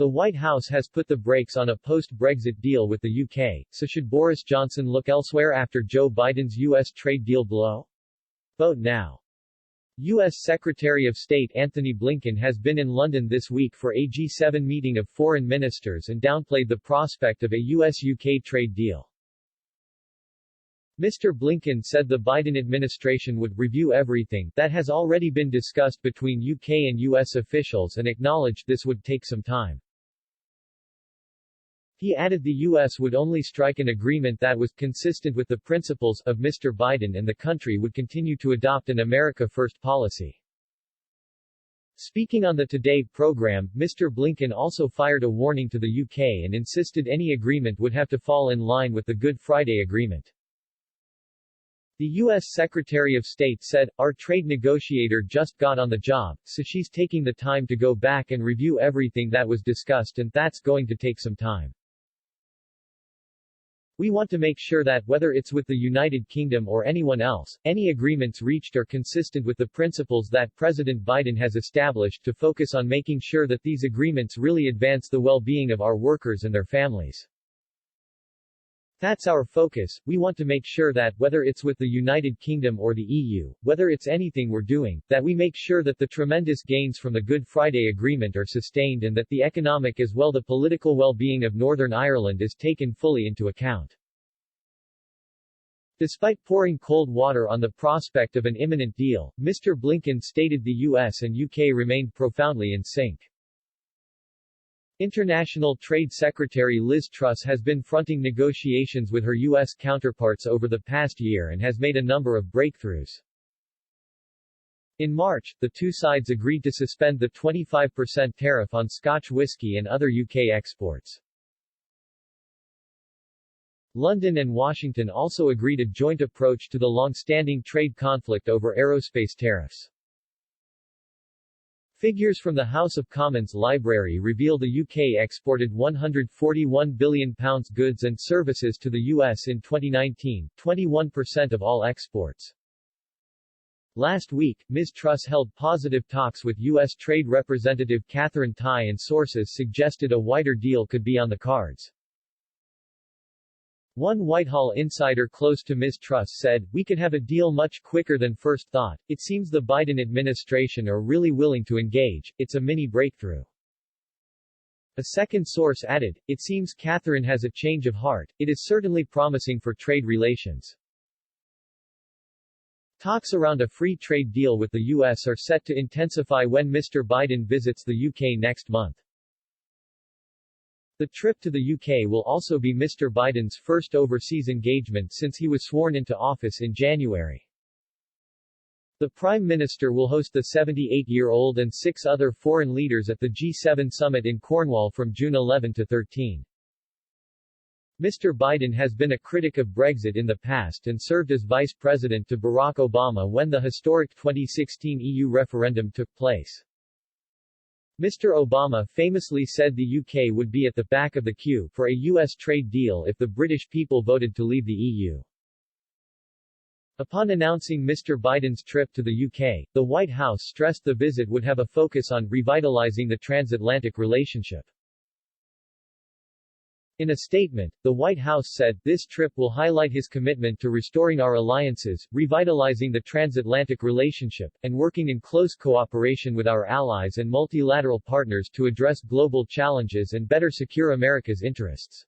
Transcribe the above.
The White House has put the brakes on a post-Brexit deal with the UK, so should Boris Johnson look elsewhere after Joe Biden's U.S. trade deal blow? Vote now. U.S. Secretary of State Anthony Blinken has been in London this week for a G7 meeting of foreign ministers and downplayed the prospect of a U.S.-UK trade deal. Mr. Blinken said the Biden administration would review everything that has already been discussed between UK and US officials and acknowledged this would take some time. He added the U.S. would only strike an agreement that was consistent with the principles of Mr. Biden and the country would continue to adopt an America First policy. Speaking on the Today program, Mr. Blinken also fired a warning to the UK and insisted any agreement would have to fall in line with the Good Friday Agreement. The U.S. Secretary of State said, "Our trade negotiator just got on the job, so she's taking the time to go back and review everything that was discussed and that's going to take some time. We want to make sure that, whether it's with the United Kingdom or anyone else, any agreements reached are consistent with the principles that President Biden has established to focus on making sure that these agreements really advance the well-being of our workers and their families. That's our focus. We want to make sure that, whether it's with the United Kingdom or the EU, whether it's anything we're doing, that we make sure that the tremendous gains from the Good Friday Agreement are sustained and that the economic as well the political well-being of Northern Ireland is taken fully into account." Despite pouring cold water on the prospect of an imminent deal, Mr. Blinken stated the US and UK remained profoundly in sync. International Trade Secretary Liz Truss has been fronting negotiations with her U.S. counterparts over the past year and has made a number of breakthroughs. In March, the two sides agreed to suspend the 25% tariff on Scotch whisky and other UK exports. London and Washington also agreed a joint approach to the long-standing trade conflict over aerospace tariffs. Figures from the House of Commons Library reveal the UK exported £141 billion goods and services to the US in 2019, 21% of all exports. Last week, Ms. Truss held positive talks with U.S. Trade Representative Katherine Tai and sources suggested a wider deal could be on the cards. One Whitehall insider close to Ms. Truss said, "We could have a deal much quicker than first thought. It seems the Biden administration are really willing to engage. It's a mini breakthrough." A second source added, "It seems Katherine has a change of heart. It is certainly promising for trade relations." Talks around a free trade deal with the U.S. are set to intensify when Mr. Biden visits the UK next month. The trip to the UK will also be Mr. Biden's first overseas engagement since he was sworn into office in January. The Prime Minister will host the 78-year-old and 6 other foreign leaders at the G7 summit in Cornwall from June 11 to 13. Mr. Biden has been a critic of Brexit in the past and served as vice president to Barack Obama when the historic 2016 EU referendum took place. Mr. Obama famously said the UK would be at the back of the queue for a US trade deal if the British people voted to leave the EU. Upon announcing Mr. Biden's trip to the UK, the White House stressed the visit would have a focus on revitalizing the transatlantic relationship. In a statement, the White House said, "This trip will highlight his commitment to restoring our alliances, revitalizing the transatlantic relationship, and working in close cooperation with our allies and multilateral partners to address global challenges and better secure America's interests."